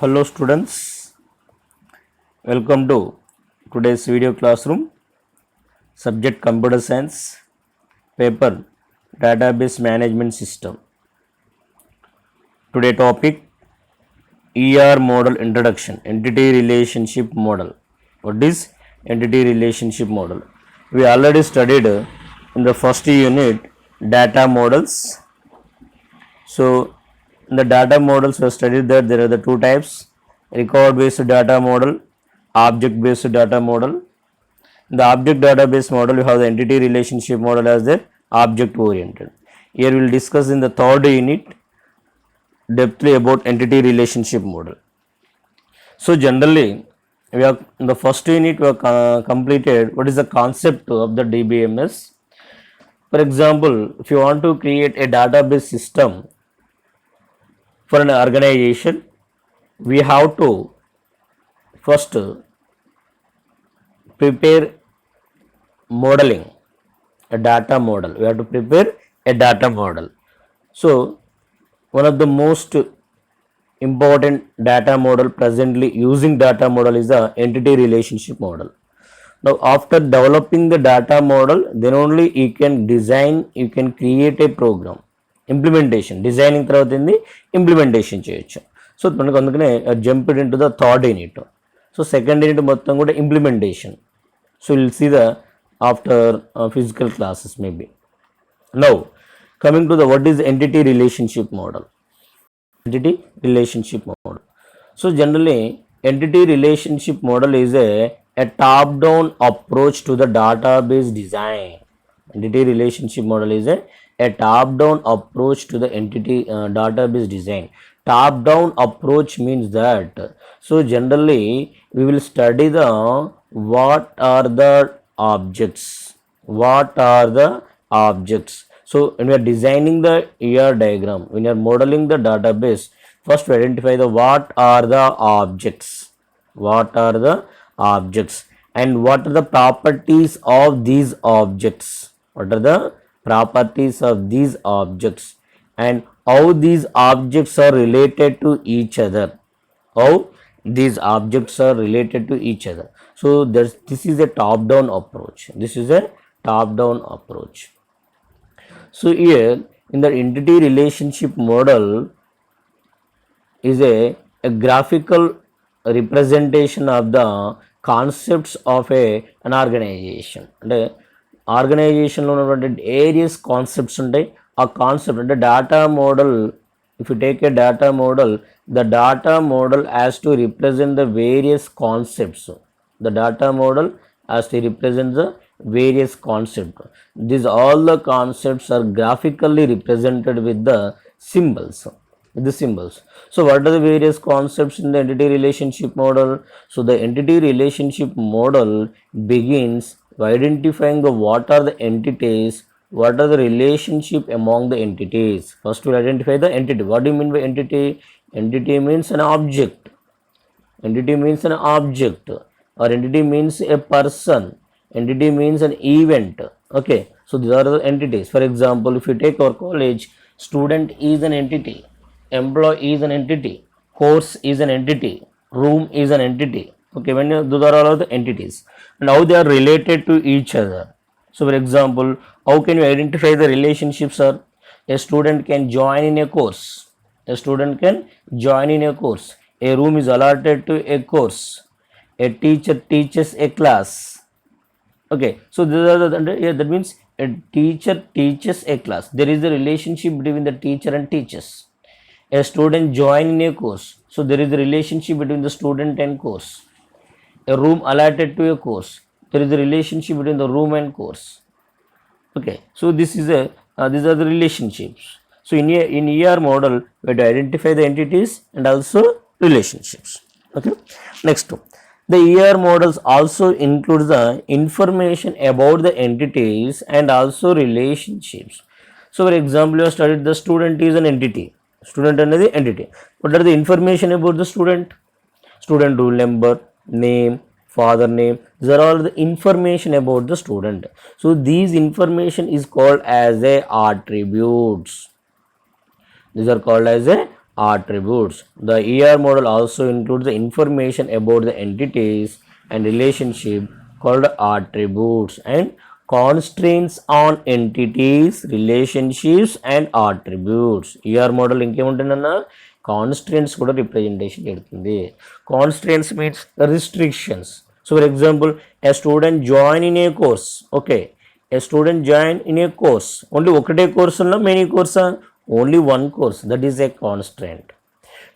Hello students, welcome to today's video classroom. Subject Computer Science, paper Database Management System. Today topic ER Model Introduction, Entity Relationship Model. What is Entity Relationship Model? We already studied in the first unit data models. So in the data models we have studied that there are the two types: record based data model, object based data model. In the object database model you have the entity relationship model as the object oriented. Here we will discuss in the third unit depthly about entity relationship model. So generally we have in the first unit we have completed what is the concept of the DBMS. For example, if you want to create a database system for an organization, we have to first prepare modeling, a data model. We have to prepare a data model. So one of the most important data model presently using data model is the entity relationship model. Now after developing the data model, then only you can design, you can create a program. Implementation designing తర్వాత ఏంది implementation చేయొచ్చు. So మనకు అందుకనే jumped into the third unit. So second unit మొత్తం కూడా implementation. So will see the after physical classes maybe. Now coming to the what is entity relationship model. Entity relationship model. So generally entity relationship model is a top down approach to the database design. Entity relationship model is a top down approach to the entity database design. Top down approach means that, so generally we will study the what are the objects, so when we are designing the ER diagram, when you are modeling the database, first we identify the what are the objects, and what are the properties of these objects, and how these objects are related to each other, so this is a top down approach. So here in the entity relationship model is a graphical representation of the concepts of an organization. అంటే ఆర్గనైజేషన్లో ఉన్నటువంటి various concepts ఉంటాయి. ఆ concept అంటే data model, if you take A data model, the data model has to represent the various concepts. The data model has to represent the various concepts. These all the concepts are graphically represented with the symbols. So what are the various concepts in the entity relationship model? So the entity relationship model begins by identifying the what are the entities, what are the relationship among the entities. First we'll identify the entity. What do you mean by entity? Entity means an object. Or entity means a person, entity means an event. Okay, so these are the entities. For example, if you take our college, student is an entity, employee is an entity, course is an entity, room is an entity. Okay, when those are all of the entities and how they are related to each other. So for example, how can you identify the relationships? Are a student can join in a course, a room is allotted to a course, a teacher teaches a class. Okay, so that means a teacher teaches a class. There is a relationship between the teacher and teachers. A student join in a course, so there is a relationship between the student and course. A room allotted to a course, there is a relationship between the room and course. Okay, so these are the relationships. So in ER model we have to identify the entities and also relationships. Okay, next one. The ER models also includes the information about the entities and also relationships. So for example, you have studied the student is an entity. Student another entity. What are the information about the student? Student roll number, name, father name. These are all the information about the student. So these information is called as a attributes. These are called as a attributes. The ER model also includes the information about the entities and relationship called attributes and constraints on entities, relationships and attributes. ER model ఇంకేముంటుందన్నా కాన్స్ట్రెంట్స్ కూడా representation చేస్తుంది. కాన్స్ట్రెంట్స్ means restrictions. So for example, a student join in a course. Okay, a student join in a course. Only ఒకటే course ఉన్న many course only one course, that is a constraint.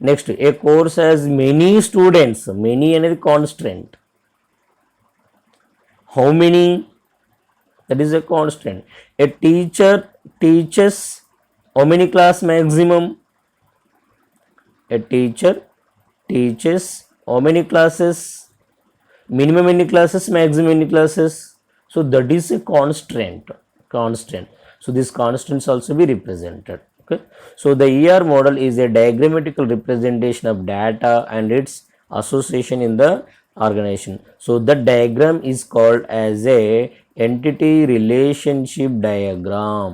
Next, a course has many students. Many అనేది constraint. How many? That is a constraint. A teacher teaches how many class maximum? A teacher teaches how many classes? Minimum any classes, maximum any classes? So that is a constraint. So these constants also be represented. Okay, so the ER model is a diagrammatical representation of data and its association in the organization. So that diagram is called as a entity relationship diagram.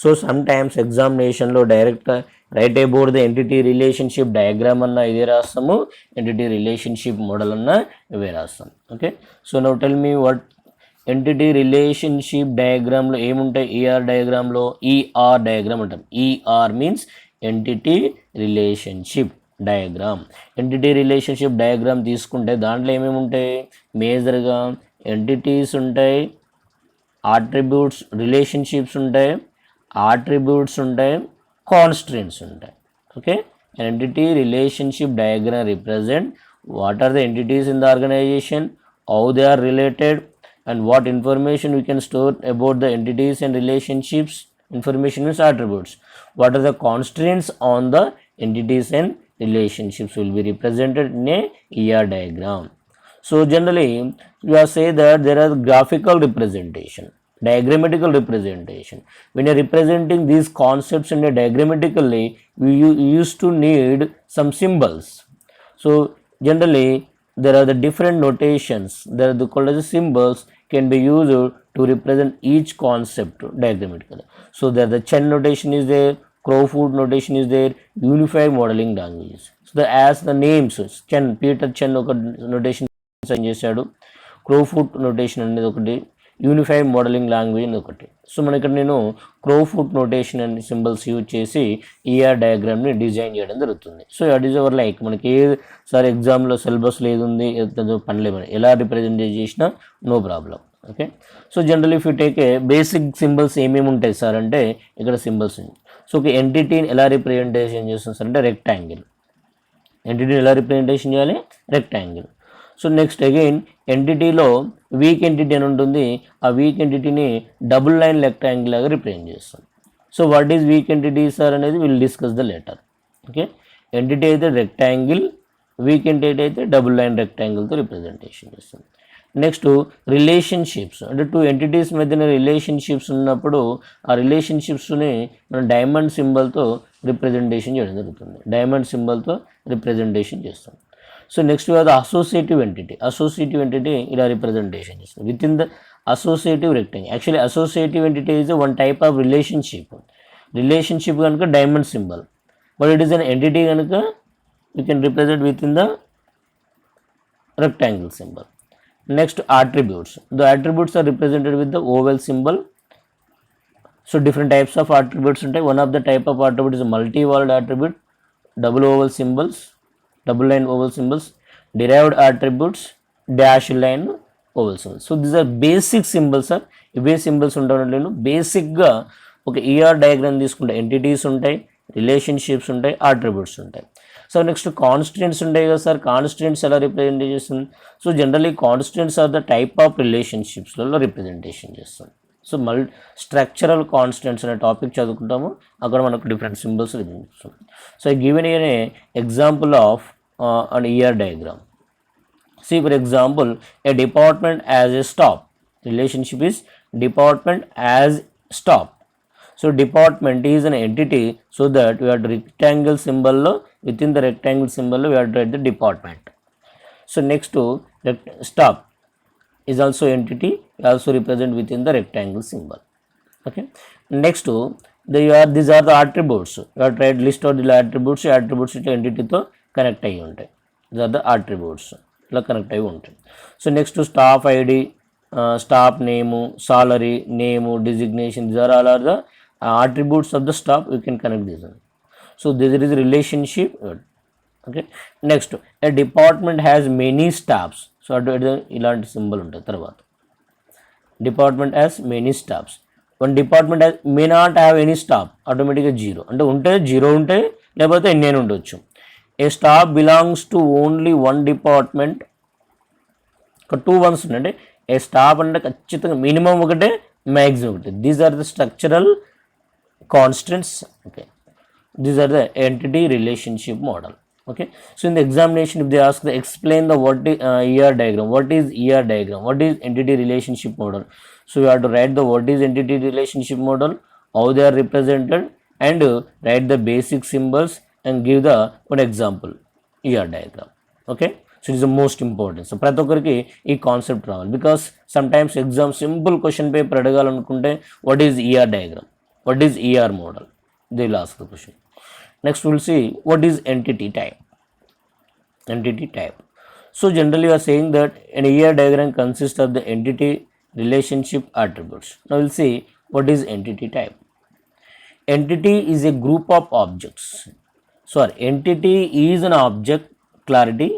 So sometimes examination lo direct write about the entity relationship diagram anna ide rastamu, entity relationship model anna ive rastam. Okay, so now tell me what entity relationship డయాగ్రామ్లో ఏముంటాయి? ER డయాగ్రామ్లో ER diagram అంటాం. ER means entity relationship diagram. Entity relationship diagram తీసుకుంటే దాంట్లో ఏమేమి ఉంటాయి? మేజర్గా entities ఉంటాయి, ఆట్రిబ్యూట్స్ రిలేషన్షిప్స్ ఉంటాయి, కాన్స్ట్రెంట్స్ ఉంటాయి. Okay, entity relationship diagram represent what are the entities in the organization, how they are related, and what information we can store about the entities and relationships. Information means attributes. What are the constraints on the entities and relationships will be represented in a ER diagram. So generally we are say that there are graphical representation, diagrammatical representation. When you are representing these concepts in a diagrammatically, we used to need some symbols. So generally there are the different notations, there are the called as symbols can be used to represent each concept diagrammatically. So there the Chen notation is there, Crowfoot notation is there, unified modeling languages. So the as the names Chen, Peter Chen ఒక notation assign చేశాడు, Crowfoot notation అనేది ఒకటి, unified modelling language అనేది ఒకటి. So మన ఇక్కడ నేను క్రోఫుట్ notation అనే సింబల్స్ యూజ్ చేసి ఈఆర్ డయాగ్రామ్ని డిజైన్ చేయడం జరుగుతుంది. So that is our like మనకి ఏ సార్ ఎగ్జామ్లో సిలబస్లో ఏది ఉంది పనిలేమని ఎలా రిప్రజెంట్ చేసినా no problem. Okay, so general if you take a basic symbols ఏమేమి ఉంటాయి సార్ అంటే ఇక్కడ సింబల్స్. సో ఒక ఎంటిటీని ఎలా రిప్రజెంటేషన్ చేస్తుంది సార్ అంటే రెక్టాంగిల్. ఎంటిటీని ఎలా రిప్రజెంటేషన్ చేయాలి? రెక్టాంగిల్. సో నెక్స్ట్ అగైన్ ఎంటిటీలో వీక్ ఎంటిటీ అని ఉంటుంది, ఆ వీక్ ఎంటిటీని డబుల్ లైన్ రెక్టాంగిల్ లాగా రిప్రజెంట్ చేస్తాం. So what is weak entity sir అనేది will discuss the later. Okay, entity అయితే రెక్టాంగిల్, వీక్ ఎంటిటీ అయితే డబుల్ లైన్ రెక్టాంగిల్తో రిప్రజెంటేషన్ చేస్తాం. నెక్స్ట్ రిలేషన్షిప్స్, అంటే టూ ఎంటిటీస్ మధ్యన రిలేషన్షిప్స్ ఉన్నప్పుడు ఆ రిలేషన్షిప్స్ని మనం డైమండ్ సింబల్తో రిప్రజెంటేషన్ చేయడం జరుగుతుంది. డైమండ్ సింబల్తో రిప్రజెంటేషన్ చేస్తాం. So next we have the associative entity. Associative entity ila representation is within the associative rectangle. Actually associative entity is one type of relationship. Relationship kanuka diamond symbol, but it is an entity kanuka you can represent within the rectangle symbol. Next attributes. The attributes are represented with the oval symbol. So different types of attributes ఉంటాయి. One of the type of attribute is a multi-walled attribute, double oval symbols, double line oval symbols, derived attributes, dash line oval symbols. So these are basic symbols. ఇవే symbols ఉండడం బేసిక్గా ఒక ER diagram తీసుకుంటే entities ఉంటాయి, relationships ఉంటాయి, attributes ఉంటాయి. So next constants ఉంటాయి కదా సార్, కాన్స్టెంట్స్ ఎలా రిప్రజెంట్ చేస్తుంది? So generally constants are the type of రిలేషన్షిప్స్లలో రిప్రజెంటేషన్ చేస్తాం. సో స్ట్రక్చరల్ కాన్స్టెంట్స్ అనే టాపిక్ చదువుకుంటాము, అక్కడ మనకు different symbols represent. So given a example of an ER diagram. See for example, a department as a stop. Relationship is department as stop. So department is an entity, so that we have rectangle symbol lo, within the rectangle symbol lo we have to write the department. So next to stop is also entity, also represent within the rectangle symbol. Okay, next to these are the attributes. You have tried list out the attributes. ఈ attributes ఇట్లా ఎంటిటీతో connect అయ్యి ఉంటాయి. these are the attributes. ఇలా connect అయ్యి ఉంటాయి. So next staff ID, staff name, salary, name, designation, these are all are the attributes of the staff. You can connect these. So there is a relationship. Okay. Next, a department has many staffs. So అటు ఇలాంటి సింబల్ ఉంటుంది. తర్వాత department has many staffs. One department has may not have any staff, ఆటోమేటిక్గా zero. అంటే ఉంటే zero ఉంటాయి, లేకపోతే ఎన్ని ఉండొచ్చు. A staff belongs to only one department. ఒక 2 వన్స్ ఉన్నాయి. అంటే ఏ స్టాఫ్ అంటే ఖచ్చితంగా మినిమం ఒకటే, మ్యాక్సిమం ఒకటి. These are the structural constants. Okay, these are the entity relationship model. Okay, so in the examination if they ask the explain the what is ER diagram, what is ER diagram, what is entity relationship model, so you have to write the what is entity relationship model, how they are represented, and write the basic symbols and give the one example ER diagram. Okay, so it is the most important. So ప్రతి ఒక్కరికి ఈ concept రావాలి, because sometimes exam simple question paper అడగాలనుకుంటే what is ER diagram, what is ER model, they will ask the question. Next we will see what is entity type. Entity type. So generally we are saying that an ER diagram consists of the entity relationship attributes. Now we will see what is entity type. Entity is a group of objects. Sorry, entity is an object. Clarity.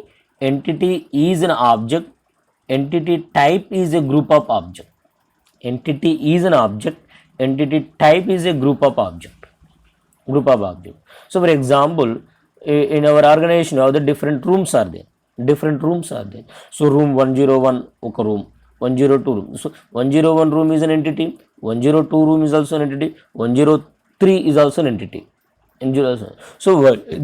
Entity is an object. Entity type is a group of object. Entity is an object. Entity type is a group of object. Group of object. So for example, in our organization how the different rooms are there. Different rooms are there. So room 101 oka room, 102 room. So 101 room is an entity, 102 room is also an entity, 103 is also an entity. So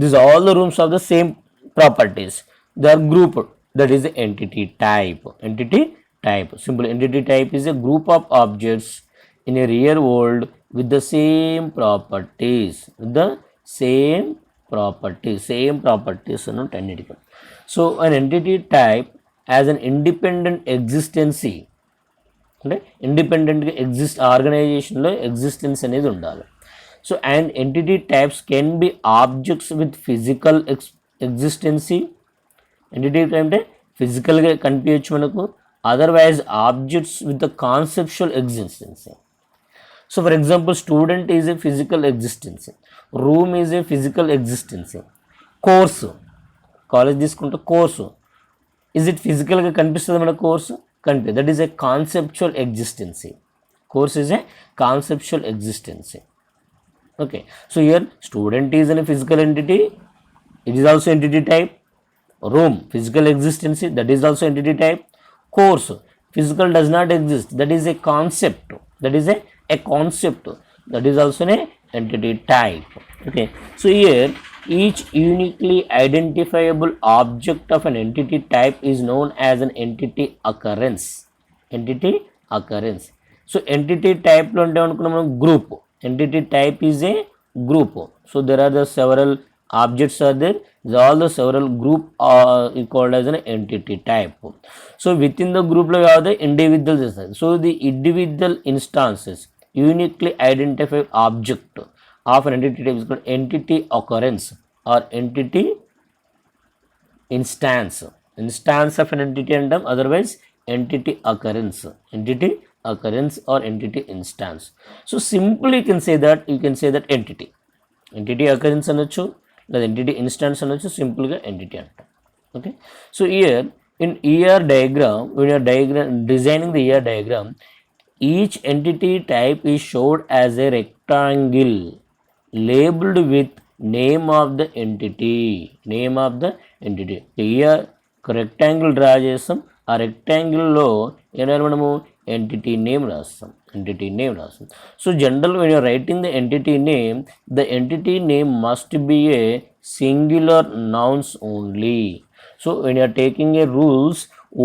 these all the rooms have the same properties. They are grouped. That is the entity type. Entity type. Simple entity type is a group of objects in a real world with the same properties. With the same properties అన్నట్టు అన్నిటికీ. So an entity type has an independent existency. అంటే ఇండిపెండెంట్గా ఆర్గనైజేషన్లో existence అనేది ఉండాలి. So and entity types can be objects with physical ఎగ్జిస్టెన్సీ. Entity type అంటే ఫిజికల్గా కనిపించచ్చు మనకు, otherwise objects with the conceptual ఎగ్జిస్టెన్సీ. So for example, student is a physical existence, room is a physical existence, course, college తీసుకుంటే course, is it physical గా కనిపిస్తుంది మన course? కనిపి, that is a conceptual existence. Course is a conceptual existence. Okay, so here student is a physical entity, it is also entity type. Room, physical existence, that is also entity type. Course, physical does not exist, that is a concept, that is a concept, that is also an entity type. Okay, so here each uniquely identifiable object of an entity type is known as an entity occurrence. Entity occurrence. So entity type lo ante anukunnam group. Entity type is a group. So there are the several objects are there, all the several group is called as an entity type. So within the group lo you have the individuals. So the individual instances uniquely identified object of an entity type is called entity occurrence or entity instance. Instance of an entity antam, otherwise entity occurrence. Entity occurrence or entity instance. So simply you can say that entity occurrence అనొచ్చు, లేదా entity instance అనొచ్చు, simple గా entity అంటాం. Okay, so here in ER diagram, when you are designing the ER diagram, each entity type is showed as a rectangle labeled with name of the entity. Here rectangle draw చేస్తాం, ఆ రెక్టాంగిల్లో ఏమైనా మనము entity name రాస్తాం. So general when you are writing the entity name must be a singular nouns only. So when you are taking a rules,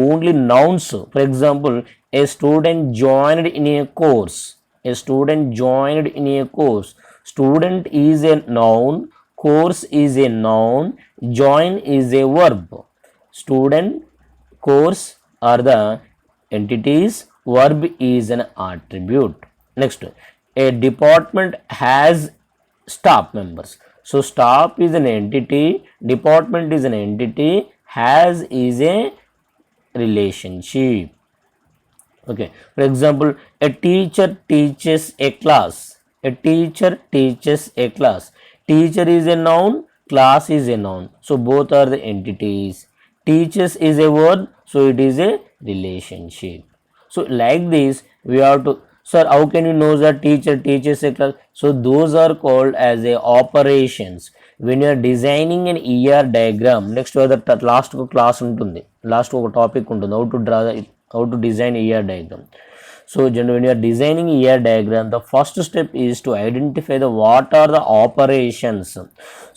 only nouns. For example, a student joined in a course. Student is a noun, course is a noun, join is a verb. Student, course are the entities, verb is an attribute. Next, a department has staff members. So staff is an entity, department is an entity, has is a relationship. Okay, for example, a teacher teaches a class. A teacher teaches a class. Teacher is a noun, class is a noun. So both are the entities. Teaches is a word, so it is a relationship. So like this, we have to, sir, how can you know that teacher teaches a class? So those are called as a operations. When you are designing an ER diagram, next last class ఉంటుంది, last ఒక topic ఉంటుంది, how to design ER diagram. So when you are designing ER diagram, the first step is to identify the what are the operations.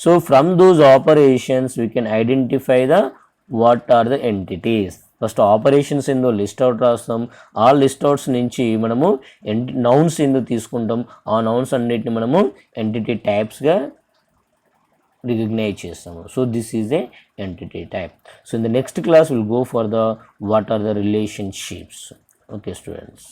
So from those operations we can identify the what are the entities. First operations ఏందో list out రాస్తాం, ఆ list outs నుంచి మనము nouns ఏందో తీసుకుంటాం, ఆ nouns అన్నిటిని మనము ఎంటిటీ టైప్స్గా recognize చేస్తాము. So this is a entity type. So in the next class will go for the what are the relationships. Okay students.